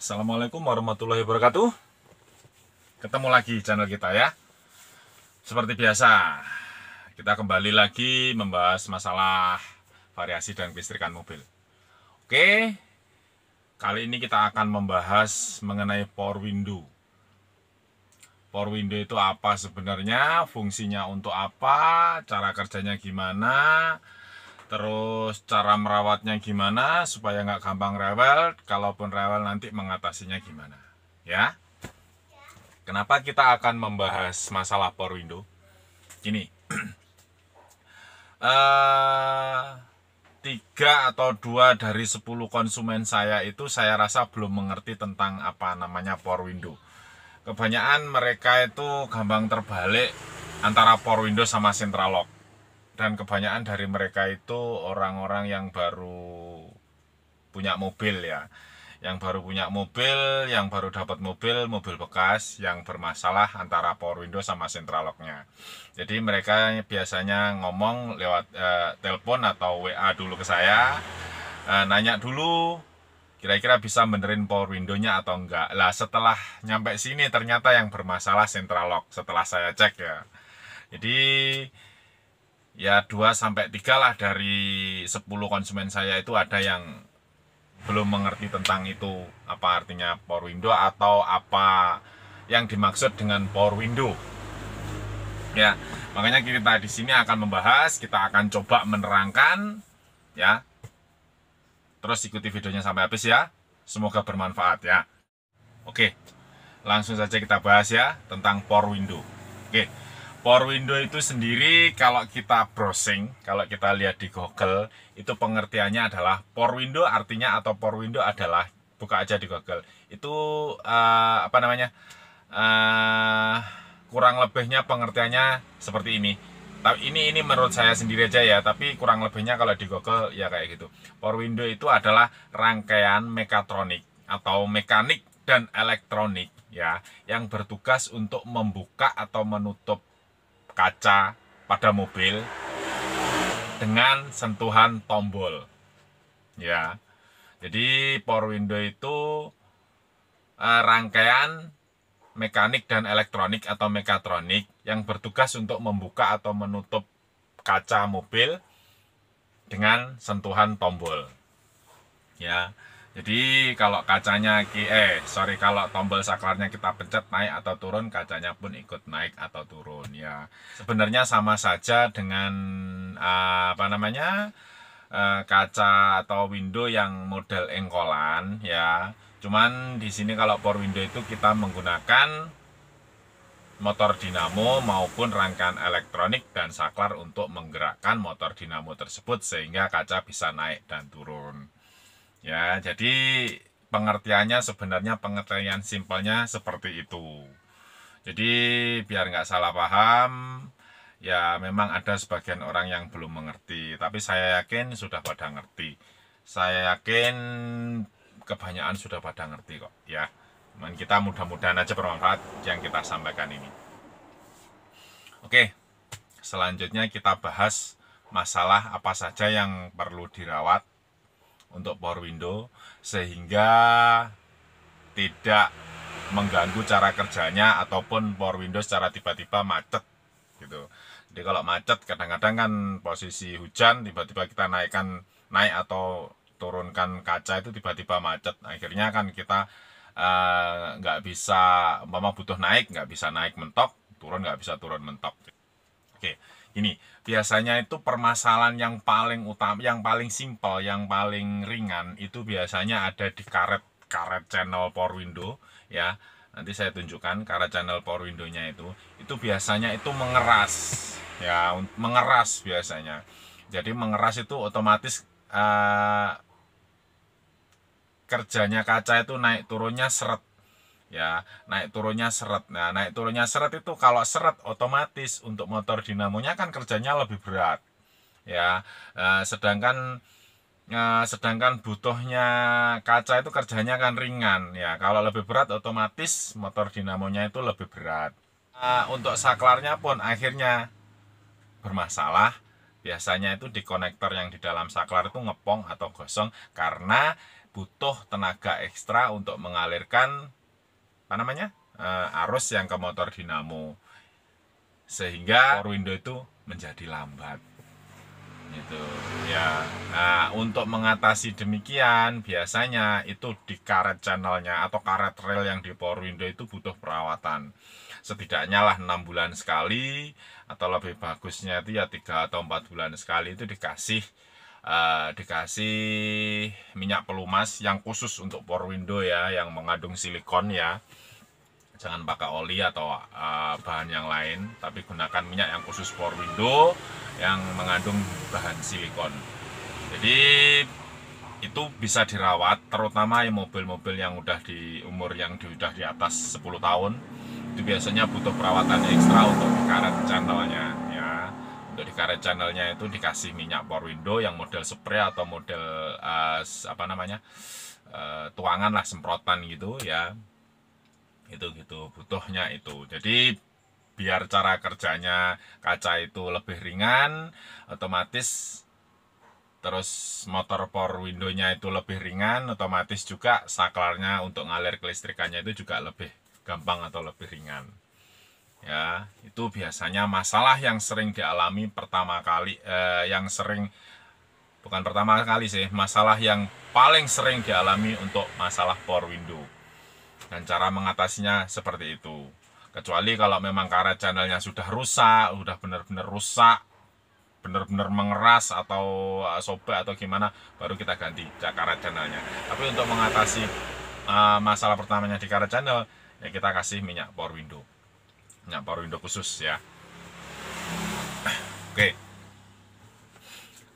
Assalamualaikum warahmatullahi wabarakatuh. Ketemu lagi channel kita ya. Seperti biasa, kita kembali lagi membahas masalah variasi dan kelistrikan mobil. Oke, kali ini kita akan membahas mengenai power window. Power window itu apa sebenarnya, fungsinya untuk apa, cara kerjanya gimana, terus cara merawatnya gimana supaya nggak gampang rewel, kalaupun rewel nanti mengatasinya gimana ya. Kenapa kita akan membahas masalah power window? Gini, 3 atau 2 dari 10 konsumen saya itu saya rasa belum mengerti tentang apa namanya power window. Kebanyakan mereka itu gampang terbalik antara power window sama central lock. Dan kebanyakan dari mereka itu orang-orang yang baru punya mobil ya. Yang baru punya mobil, yang baru dapat mobil bekas yang bermasalah antara power window sama central locknya. Jadi mereka biasanya ngomong lewat telepon atau WA dulu ke saya, nanya dulu kira-kira bisa benerin power window-nya atau enggak. Lah setelah nyampe sini ternyata yang bermasalah central lock setelah saya cek ya. Jadi ya 2-3 lah dari 10 konsumen saya itu ada yang belum mengerti tentang itu, apa artinya power window atau apa yang dimaksud dengan power window. Ya, makanya kita di sini akan membahas, kita akan coba menerangkan ya. Terus ikuti videonya sampai habis ya. Semoga bermanfaat ya. Oke. Langsung saja kita bahas ya tentang power window. Oke. Power window itu sendiri kalau kita browsing, kalau kita lihat di Google, itu pengertiannya adalah power window artinya atau power window adalah, buka aja di Google. Itu apa namanya? Kurang lebihnya pengertiannya seperti ini. Tapi ini menurut saya sendiri aja ya, tapi kurang lebihnya kalau di Google ya kayak gitu. Power window itu adalah rangkaian mekatronik atau mekanik dan elektronik ya, yang bertugas untuk membuka atau menutup kaca pada mobil dengan sentuhan tombol ya. Jadi power window itu rangkaian mekanik dan elektronik atau mekatronik yang bertugas untuk membuka atau menutup kaca mobil dengan sentuhan tombol ya. Jadi kalau kacanya kalau tombol saklarnya kita pencet naik atau turun, kacanya pun ikut naik atau turun ya. Sebenarnya sama saja dengan kaca atau window yang model engkolan ya. Cuman di sini kalau power window itu kita menggunakan motor dinamo maupun rangkaian elektronik dan saklar untuk menggerakkan motor dinamo tersebut sehingga kaca bisa naik dan turun. Ya, jadi pengertiannya sebenarnya pengertian simpelnya seperti itu. Jadi biar nggak salah paham, ya memang ada sebagian orang yang belum mengerti. Tapi saya yakin sudah pada ngerti. Saya yakin kebanyakan sudah pada ngerti kok ya. Cuman kita mudah-mudahan aja bermanfaat yang kita sampaikan ini. Oke, selanjutnya kita bahas masalah apa saja yang perlu dirawat untuk power window sehingga tidak mengganggu cara kerjanya ataupun power window secara tiba-tiba macet gitu. Jadi kalau macet kadang-kadang kan posisi hujan tiba-tiba kita naik atau turunkan kaca itu tiba-tiba macet, akhirnya kan kita nggak bisa, butuh naik nggak bisa naik mentok, turun nggak bisa turun mentok. Oke, ini biasanya itu permasalahan yang paling utama, yang paling simpel, yang paling ringan itu biasanya ada di karet channel power window ya. Nanti saya tunjukkan karet channel power window-nya itu biasanya itu mengeras ya, mengeras biasanya. Jadi mengeras itu otomatis kerjanya kaca itu naik turunnya seret ya, naik turunnya seret. Nah, naik turunnya seret itu kalau seret otomatis untuk motor dinamonya kan kerjanya lebih berat ya. Sedangkan butuhnya kaca itu kerjanya kan ringan ya. Kalau lebih berat otomatis motor dinamonya itu lebih berat. Untuk saklarnya pun akhirnya bermasalah. Biasanya itu di konektor yang di dalam saklar itu ngepong atau gosong karena butuh tenaga ekstra untuk mengalirkan arus yang ke motor dinamo, sehingga power window itu menjadi lambat gitu ya. Nah, untuk mengatasi demikian biasanya itu di karet channelnya atau karet rel yang di power window itu butuh perawatan setidaknya lah 6 bulan sekali, atau lebih bagusnya itu ya 3 atau 4 bulan sekali itu dikasih minyak pelumas yang khusus untuk power window ya, yang mengandung silikon ya. Jangan pakai oli atau bahan yang lain, tapi gunakan minyak yang khusus power window yang mengandung bahan silikon. Jadi itu bisa dirawat, terutama mobil-mobil yang udah di umur yang udah di atas 10 tahun. Itu biasanya butuh perawatan ekstra untuk di karet channelnya ya. Untuk di karet channelnya itu dikasih minyak power window yang model spray atau model tuangan lah, semprotan gitu ya. Itu gitu butuhnya itu. Jadi biar cara kerjanya kaca itu lebih ringan, otomatis terus motor power window-nya itu lebih ringan, otomatis juga saklarnya untuk ngalir kelistrikannya itu juga lebih gampang atau lebih ringan ya. Itu biasanya masalah yang sering dialami pertama kali, masalah yang paling sering dialami untuk masalah power window. Dan cara mengatasinya seperti itu. Kecuali kalau memang karet channelnya sudah rusak, udah benar-benar rusak, benar-benar mengeras atau sobek atau gimana, baru kita ganti karet channelnya. Tapi untuk mengatasi masalah pertamanya di karet channel, ya kita kasih minyak power window khusus ya. Oke.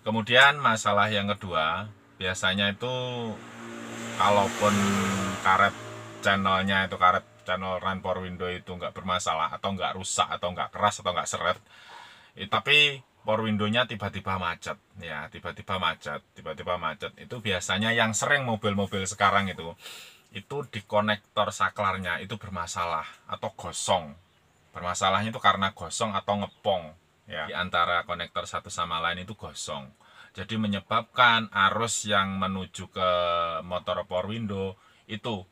Kemudian masalah yang kedua, biasanya itu kalaupun karet channelnya itu, karet channel run power window itu nggak bermasalah atau nggak rusak atau nggak keras atau nggak seret, tapi power window-nya tiba-tiba macet ya, tiba-tiba macet itu biasanya yang sering mobil-mobil sekarang itu di konektor saklarnya itu bermasalah atau gosong. Bermasalahnya itu karena gosong atau ngepong ya, di antara konektor satu sama lain itu gosong. Jadi menyebabkan arus yang menuju ke motor power window itu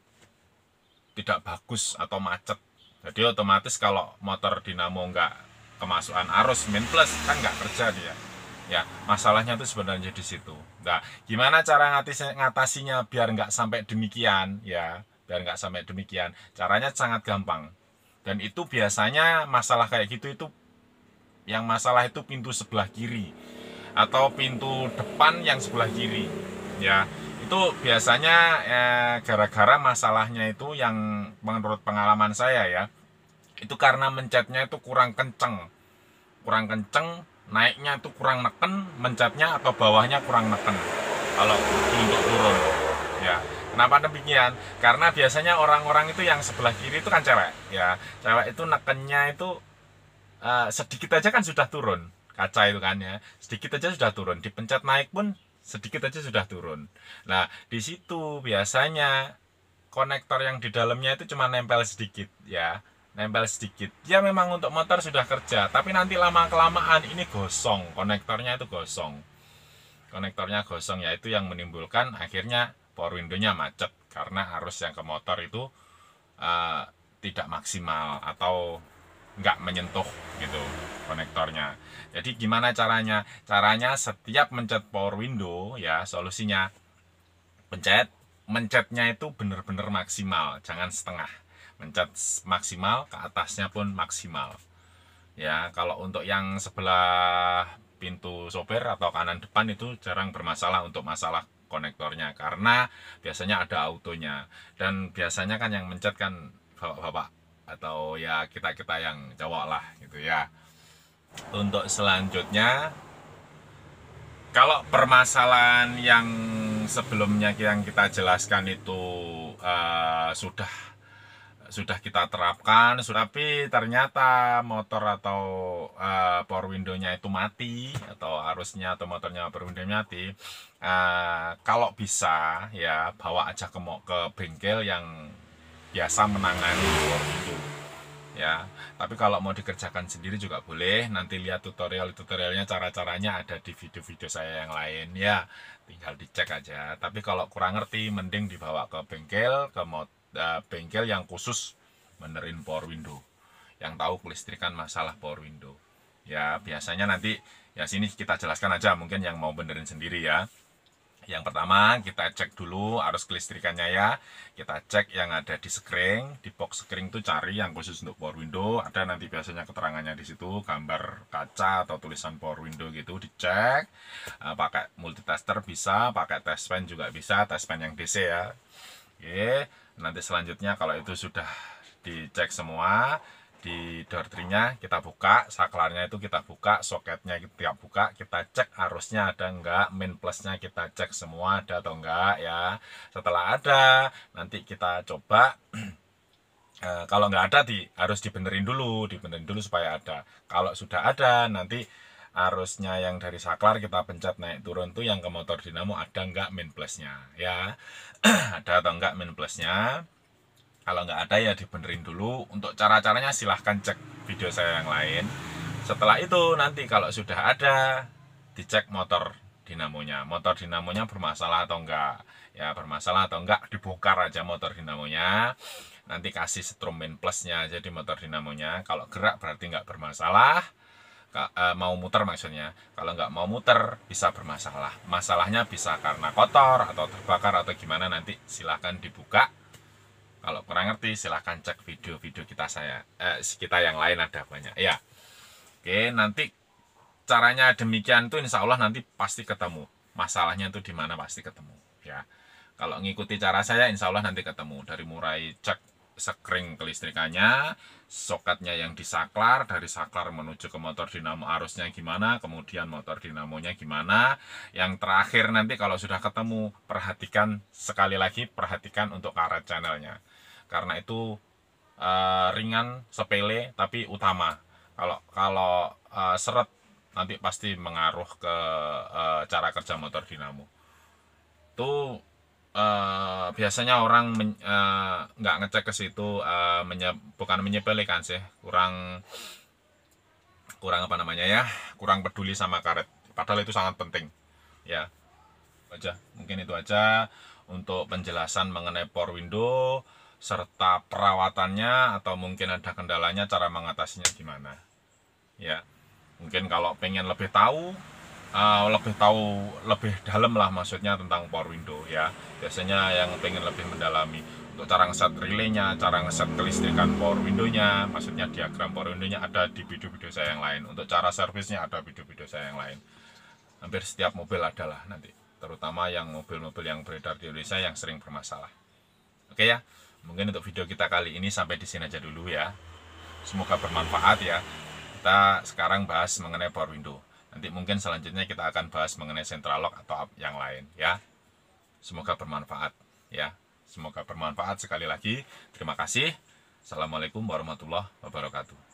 tidak bagus atau macet. Jadi otomatis kalau motor dinamo nggak kemasukan arus min plus kan nggak kerja dia ya. Masalahnya itu sebenarnya di situ. Nah, gimana cara ngatasinya biar nggak sampai demikian ya, caranya sangat gampang. Dan itu biasanya masalah kayak gitu itu yang masalah itu pintu sebelah kiri atau pintu depan yang sebelah kiri ya. Itu biasanya gara-gara masalahnya itu yang menurut pengalaman saya ya, itu karena mencetnya itu kurang kenceng, naiknya itu kurang neken mencetnya, atau bawahnya kurang neken kalau untuk turun ya. Kenapa demikian? Karena biasanya orang-orang itu yang sebelah kiri itu kan cewek ya, cewek itu nekennya itu sedikit aja kan sudah turun kaca itu kan ya, sedikit aja sudah turun, dipencet naik pun sedikit aja sudah turun. Nah, di situ biasanya konektor yang di dalamnya itu cuma nempel sedikit ya, Ya memang untuk motor sudah kerja, tapi nanti lama-kelamaan ini gosong, konektornya gosong ya, itu yang menimbulkan akhirnya power window-nya macet karena arus yang ke motor itu tidak maksimal atau nggak menyentuh gitu konektornya. Jadi gimana caranya? Caranya setiap mencet power window ya, solusinya mencetnya itu benar-benar maksimal, jangan setengah. Mencet maksimal, ke atasnya pun maksimal. Ya, kalau untuk yang sebelah pintu sopir atau kanan depan itu jarang bermasalah untuk masalah konektornya karena biasanya ada autonya. Dan biasanya kan yang mencet kan bapak-bapak atau ya kita-kita yang cowok lah gitu ya. Untuk selanjutnya, kalau permasalahan yang sebelumnya yang kita jelaskan itu sudah kita terapkan, tapi ternyata motor atau power window-nya itu mati atau arusnya atau motornya power window-nya mati, kalau bisa ya bawa aja ke bengkel yang biasa menangani power window ya. Tapi kalau mau dikerjakan sendiri juga boleh, nanti lihat tutorialnya, cara-caranya ada di video-video saya yang lain ya, tinggal dicek aja. Tapi kalau kurang ngerti mending dibawa ke bengkel, bengkel yang khusus benerin power window, yang tahu kelistrikan masalah power window ya. Biasanya nanti ya sini kita jelaskan aja, mungkin yang mau benerin sendiri ya. Yang pertama kita cek dulu arus kelistrikannya ya. Kita cek yang ada di sekring, di box sekring itu cari yang khusus untuk power window. Ada nanti biasanya keterangannya di situ, gambar kaca atau tulisan power window gitu, dicek. Pakai multitester bisa, pakai test pen juga bisa, test pen yang DC ya. Oke, nanti selanjutnya kalau itu sudah dicek semua, di door tray-nya kita buka, saklarnya itu kita buka, soketnya kita buka, kita cek arusnya ada enggak, main plusnya kita cek semua ada atau enggak ya. Setelah ada, nanti kita coba kalau enggak ada harus dibenerin dulu supaya ada. Kalau sudah ada, nanti arusnya yang dari saklar kita pencet naik turun tuh yang ke motor dinamo ada enggak main plusnya ya. Ada atau enggak main plusnya. Kalau nggak ada ya dibenerin dulu. Untuk cara-caranya silahkan cek video saya yang lain. Setelah itu nanti kalau sudah ada, dicek motor dinamonya. Motor dinamonya bermasalah atau enggak. Ya bermasalah atau enggak, dibongkar aja motor dinamonya. Nanti kasih setrum main plusnya jadi motor dinamonya. Kalau gerak berarti nggak bermasalah. Mau muter maksudnya. Kalau nggak mau muter bisa bermasalah. Masalahnya bisa karena kotor atau terbakar atau gimana, nanti silahkan dibuka. Kalau kurang ngerti silahkan cek video-video kita yang lain, ada banyak ya. Oke, nanti caranya demikian tuh insya Allah nanti pasti ketemu. Masalahnya tuh di mana pasti ketemu ya. Kalau ngikuti cara saya insya Allah nanti ketemu. Dari mulai cek sekring kelistrikannya, soketnya yang disaklar, dari saklar menuju ke motor dinamo arusnya gimana, kemudian motor dinamonya gimana. Yang terakhir nanti kalau sudah ketemu, perhatikan sekali lagi, perhatikan untuk karet channelnya. Karena itu ringan, sepele, tapi utama. Kalau seret nanti pasti mengaruh ke cara kerja motor dinamo. Itu biasanya orang nggak ngecek ke situ, bukan menyepelekan sih, kurang apa namanya ya, kurang peduli sama karet. Padahal itu sangat penting ya. Mungkin itu aja untuk penjelasan mengenai power window serta perawatannya, atau mungkin ada kendalanya, cara mengatasinya gimana ya. Mungkin kalau pengen lebih tahu lebih dalam lah maksudnya tentang power window ya, biasanya yang pengen lebih mendalami untuk cara ngeset relaynya, cara ngeset kelistrikan power window-nya, maksudnya diagram power window-nya ada di video-video saya yang lain. Untuk cara servisnya ada video-video saya yang lain. Hampir setiap mobil adalah nanti, terutama yang mobil-mobil yang beredar di Indonesia yang sering bermasalah. Oke ya, mungkin untuk video kita kali ini sampai di sini aja dulu ya. Semoga bermanfaat ya. Kita sekarang bahas mengenai power window. Nanti mungkin selanjutnya kita akan bahas mengenai central lock atau yang lain ya. Semoga bermanfaat ya. Semoga bermanfaat sekali lagi. Terima kasih. Assalamualaikum warahmatullahi wabarakatuh.